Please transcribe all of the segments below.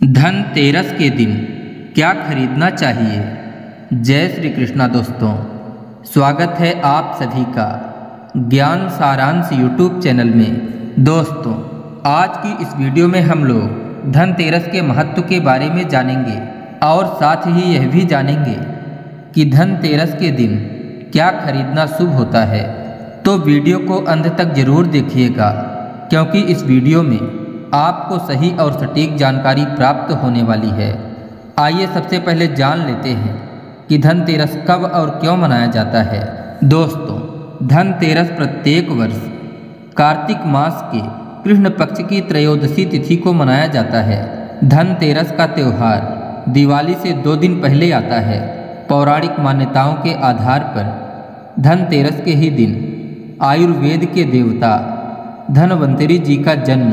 धनतेरस के दिन क्या खरीदना चाहिए। जय श्री कृष्णा दोस्तों, स्वागत है आप सभी का ज्ञान सारांश यूट्यूब चैनल में। दोस्तों, आज की इस वीडियो में हम लोग धनतेरस के महत्व के बारे में जानेंगे और साथ ही यह भी जानेंगे कि धनतेरस के दिन क्या खरीदना शुभ होता है। तो वीडियो को अंत तक जरूर देखिएगा, क्योंकि इस वीडियो में आपको सही और सटीक जानकारी प्राप्त होने वाली है। आइए सबसे पहले जान लेते हैं कि धनतेरस कब और क्यों मनाया जाता है। दोस्तों, धनतेरस प्रत्येक वर्ष कार्तिक मास के कृष्ण पक्ष की त्रयोदशी तिथि को मनाया जाता है। धनतेरस का त्यौहार दिवाली से 2 दिन पहले आता है। पौराणिक मान्यताओं के आधार पर धनतेरस के ही दिन आयुर्वेद के देवता धन्वंतरी जी का जन्म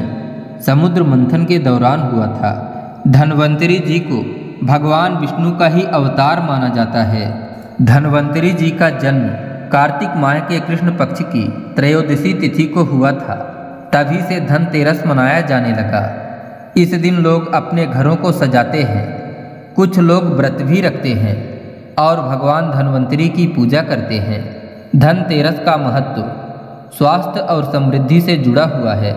समुद्र मंथन के दौरान हुआ था। धन्वंतरी जी को भगवान विष्णु का ही अवतार माना जाता है। धन्वंतरी जी का जन्म कार्तिक माह के कृष्ण पक्ष की त्रयोदशी तिथि को हुआ था। तभी से धनतेरस मनाया जाने लगा। इस दिन लोग अपने घरों को सजाते हैं, कुछ लोग व्रत भी रखते हैं और भगवान धन्वंतरी की पूजा करते हैं। धनतेरस का महत्व स्वास्थ्य और समृद्धि से जुड़ा हुआ है,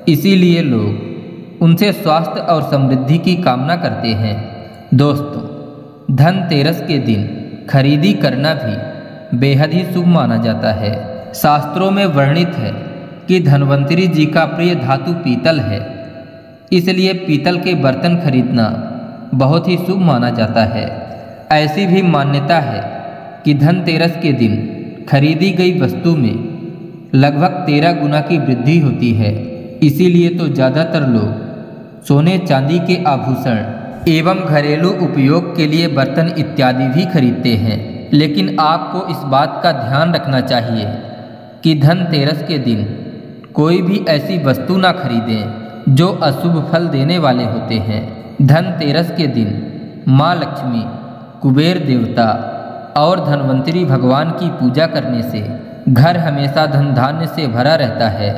इसीलिए लोग उनसे स्वास्थ्य और समृद्धि की कामना करते हैं। दोस्तों, धनतेरस के दिन खरीदी करना भी बेहद ही शुभ माना जाता है। शास्त्रों में वर्णित है कि धन्वंतरी जी का प्रिय धातु पीतल है, इसलिए पीतल के बर्तन खरीदना बहुत ही शुभ माना जाता है। ऐसी भी मान्यता है कि धनतेरस के दिन खरीदी गई वस्तु में लगभग 13 गुना की वृद्धि होती है। इसीलिए तो ज़्यादातर लोग सोने चांदी के आभूषण एवं घरेलू उपयोग के लिए बर्तन इत्यादि भी खरीदते हैं। लेकिन आपको इस बात का ध्यान रखना चाहिए कि धनतेरस के दिन कोई भी ऐसी वस्तु ना खरीदें जो अशुभ फल देने वाले होते हैं। धनतेरस के दिन माँ लक्ष्मी, कुबेर देवता और धन्वंतरी भगवान की पूजा करने से घर हमेशा धन धान्य से भरा रहता है।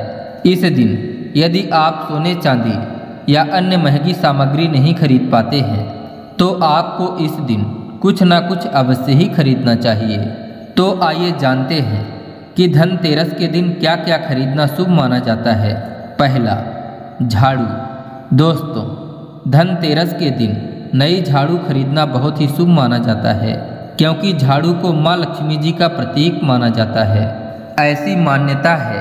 इस दिन यदि आप सोने चांदी या अन्य महंगी सामग्री नहीं खरीद पाते हैं तो आपको इस दिन कुछ ना कुछ अवश्य ही खरीदना चाहिए। तो आइए जानते हैं कि धनतेरस के दिन क्या क्या खरीदना शुभ माना जाता है। पहला, झाड़ू। दोस्तों, धनतेरस के दिन नई झाड़ू खरीदना बहुत ही शुभ माना जाता है, क्योंकि झाड़ू को माँ लक्ष्मी जी का प्रतीक माना जाता है। ऐसी मान्यता है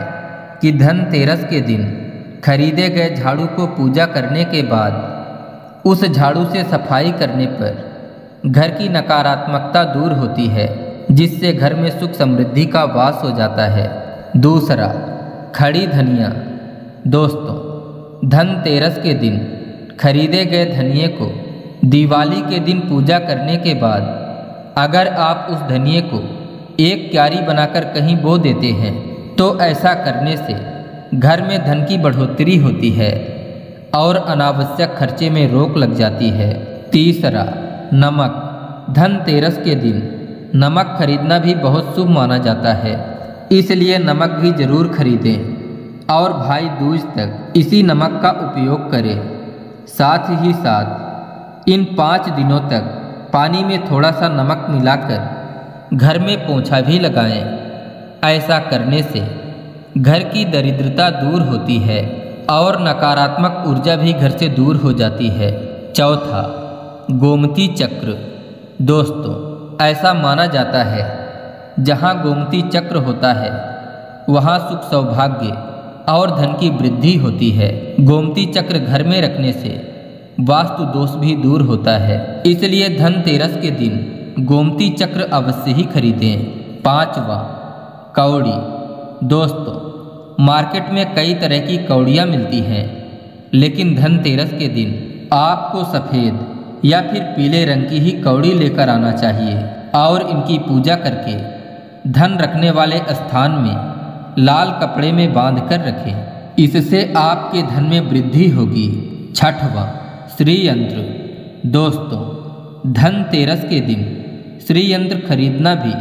कि धनतेरस के दिन खरीदे गए झाड़ू को पूजा करने के बाद उस झाड़ू से सफाई करने पर घर की नकारात्मकता दूर होती है, जिससे घर में सुख समृद्धि का वास हो जाता है। दूसरा, खड़ी धनिया। दोस्तों, धनतेरस के दिन खरीदे गए धनिये को दिवाली के दिन पूजा करने के बाद अगर आप उस धनिये को एक क्यारी बनाकर कहीं बो देते हैं तो ऐसा करने से घर में धन की बढ़ोतरी होती है और अनावश्यक खर्चे में रोक लग जाती है। तीसरा, नमक। धनतेरस के दिन नमक खरीदना भी बहुत शुभ माना जाता है, इसलिए नमक भी जरूर खरीदें और भाई दूज तक इसी नमक का उपयोग करें। साथ ही साथ इन 5 दिनों तक पानी में थोड़ा सा नमक मिलाकर घर में पोंछा भी लगाएं। ऐसा करने से घर की दरिद्रता दूर होती है और नकारात्मक ऊर्जा भी घर से दूर हो जाती है। चौथा, गोमती चक्र। दोस्तों, ऐसा माना जाता है जहाँ गोमती चक्र होता है वहाँ सुख सौभाग्य और धन की वृद्धि होती है। गोमती चक्र घर में रखने से वास्तु दोष भी दूर होता है, इसलिए धनतेरस के दिन गोमती चक्र अवश्य ही खरीदें। पांचवा, कौड़ी। दोस्तों, मार्केट में कई तरह की कौड़ियाँ मिलती हैं, लेकिन धनतेरस के दिन आपको सफ़ेद या फिर पीले रंग की ही कौड़ी लेकर आना चाहिए और इनकी पूजा करके धन रखने वाले स्थान में लाल कपड़े में बांध कर रखें। इससे आपके धन में वृद्धि होगी। छठवां, श्री यंत्र। दोस्तों, धनतेरस के दिन श्री यंत्र खरीदना भी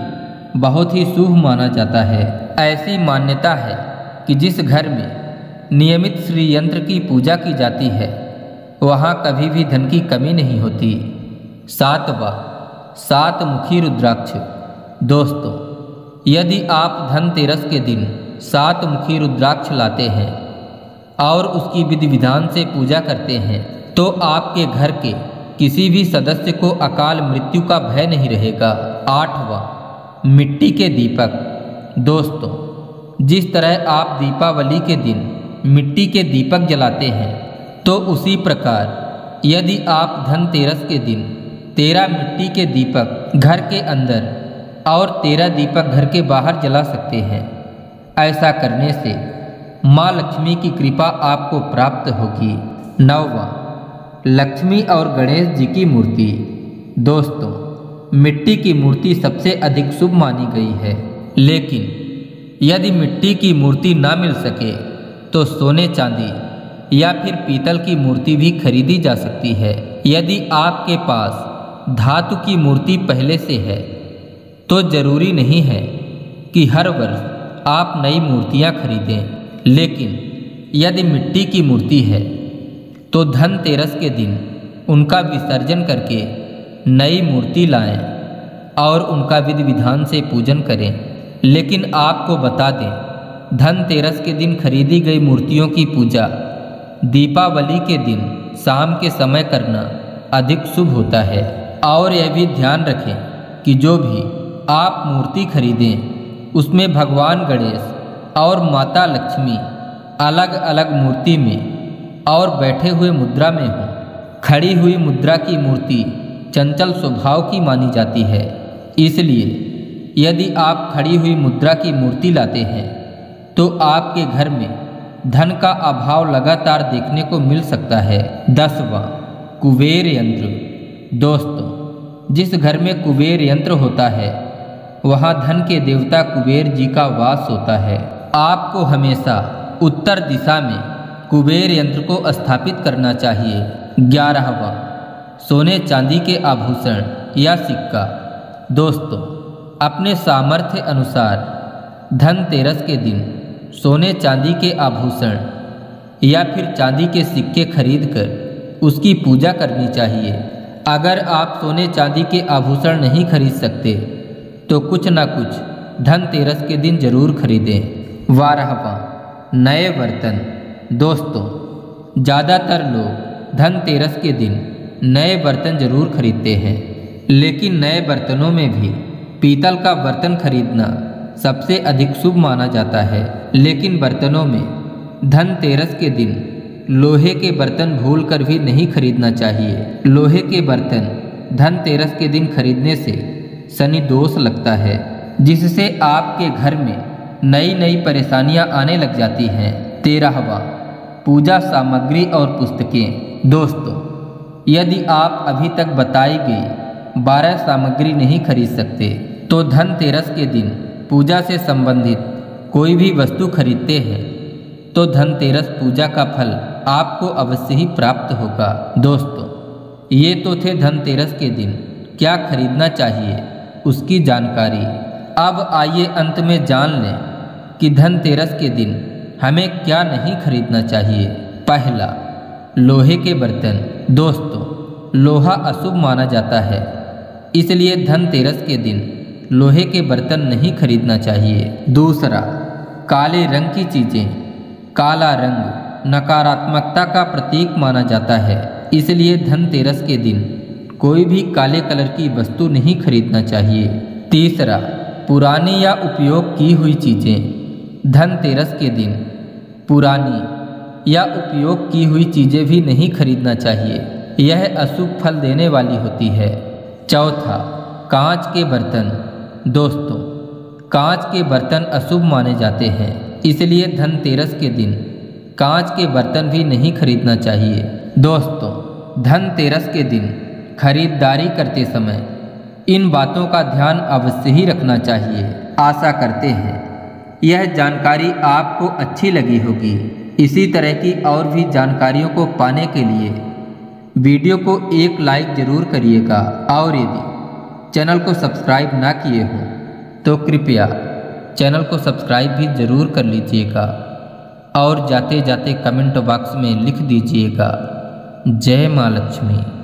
बहुत ही शुभ माना जाता है। ऐसी मान्यता है कि जिस घर में नियमित श्री यंत्र की पूजा की जाती है वहाँ कभी भी धन की कमी नहीं होती। 7वां, 7 मुखी रुद्राक्ष। दोस्तों, यदि आप धनतेरस के दिन 7 मुखी रुद्राक्ष लाते हैं और उसकी विधि विधान से पूजा करते हैं तो आपके घर के किसी भी सदस्य को अकाल मृत्यु का भय नहीं रहेगा। 8वां, मिट्टी के दीपक। दोस्तों, जिस तरह आप दीपावली के दिन मिट्टी के दीपक जलाते हैं तो उसी प्रकार यदि आप धनतेरस के दिन 13 मिट्टी के दीपक घर के अंदर और 13 दीपक घर के बाहर जला सकते हैं। ऐसा करने से माँ लक्ष्मी की कृपा आपको प्राप्त होगी। 9वां, लक्ष्मी और गणेश जी की मूर्ति। दोस्तों, मिट्टी की मूर्ति सबसे अधिक शुभ मानी गई है, लेकिन यदि मिट्टी की मूर्ति ना मिल सके तो सोने चांदी या फिर पीतल की मूर्ति भी खरीदी जा सकती है। यदि आपके पास धातु की मूर्ति पहले से है तो जरूरी नहीं है कि हर वर्ष आप नई मूर्तियां खरीदें, लेकिन यदि मिट्टी की मूर्ति है तो धनतेरस के दिन उनका विसर्जन करके नई मूर्ति लाएं और उनका विधि विधान से पूजन करें। लेकिन आपको बता दें, धनतेरस के दिन खरीदी गई मूर्तियों की पूजा दीपावली के दिन शाम के समय करना अधिक शुभ होता है। और यह भी ध्यान रखें कि जो भी आप मूर्ति खरीदें उसमें भगवान गणेश और माता लक्ष्मी अलग अलग मूर्ति में और बैठे हुए मुद्रा में हो। खड़ी हुई मुद्रा की मूर्ति चंचल स्वभाव की मानी जाती है, इसलिए यदि आप खड़ी हुई मुद्रा की मूर्ति लाते हैं तो आपके घर में धन का अभाव लगातार देखने को मिल सकता है। 10वां, कुबेर यंत्र। दोस्तों, जिस घर में कुबेर यंत्र होता है वहाँ धन के देवता कुबेर जी का वास होता है। आपको हमेशा उत्तर दिशा में कुबेर यंत्र को स्थापित करना चाहिए। 11वां, सोने चांदी के आभूषण या सिक्का। दोस्तों, अपने सामर्थ्य अनुसार धनतेरस के दिन सोने चांदी के आभूषण या फिर चांदी के सिक्के खरीदकर उसकी पूजा करनी चाहिए। अगर आप सोने चांदी के आभूषण नहीं खरीद सकते तो कुछ ना कुछ धनतेरस के दिन जरूर खरीदें। 12वां, नए बर्तन। दोस्तों, ज़्यादातर लोग धनतेरस के दिन नए बर्तन जरूर खरीदते हैं, लेकिन नए बर्तनों में भी पीतल का बर्तन खरीदना सबसे अधिक शुभ माना जाता है। लेकिन बर्तनों में धनतेरस के दिन लोहे के बर्तन भूलकर भी नहीं खरीदना चाहिए। लोहे के बर्तन धनतेरस के दिन खरीदने से शनि दोष लगता है, जिससे आपके घर में नई नई परेशानियां आने लग जाती हैं। 13वां, पूजा सामग्री और पुस्तकें। दोस्तों, यदि आप अभी तक बताई गई 12 सामग्री नहीं खरीद सकते तो धनतेरस के दिन पूजा से संबंधित कोई भी वस्तु खरीदते हैं तो धनतेरस पूजा का फल आपको अवश्य ही प्राप्त होगा। दोस्तों, ये तो थे धनतेरस के दिन क्या खरीदना चाहिए उसकी जानकारी। अब आइए अंत में जान लें कि धनतेरस के दिन हमें क्या नहीं खरीदना चाहिए। पहला, लोहे के बर्तन। दोस्तों, लोहा अशुभ माना जाता है, इसलिए धनतेरस के दिन लोहे के बर्तन नहीं खरीदना चाहिए। दूसरा, काले रंग की चीज़ें। काला रंग नकारात्मकता का प्रतीक माना जाता है, इसलिए धनतेरस के दिन कोई भी काले कलर की वस्तु नहीं खरीदना चाहिए। तीसरा, पुरानी या उपयोग की हुई चीज़ें। धनतेरस के दिन पुरानी या उपयोग की हुई चीज़ें भी नहीं खरीदना चाहिए, यह अशुभ फल देने वाली होती है। चौथा, कांच के बर्तन। दोस्तों, कांच के बर्तन अशुभ माने जाते हैं, इसलिए धनतेरस के दिन कांच के बर्तन भी नहीं खरीदना चाहिए। दोस्तों, धनतेरस के दिन खरीदारी करते समय इन बातों का ध्यान अवश्य ही रखना चाहिए। आशा करते हैं यह जानकारी आपको अच्छी लगी होगी। इसी तरह की और भी जानकारियों को पाने के लिए वीडियो को एक लाइक ज़रूर करिएगा, और यदि चैनल को सब्सक्राइब ना किए हो तो कृपया चैनल को सब्सक्राइब भी ज़रूर कर लीजिएगा और जाते जाते कमेंट बॉक्स में लिख दीजिएगा जय माँ लक्ष्मी।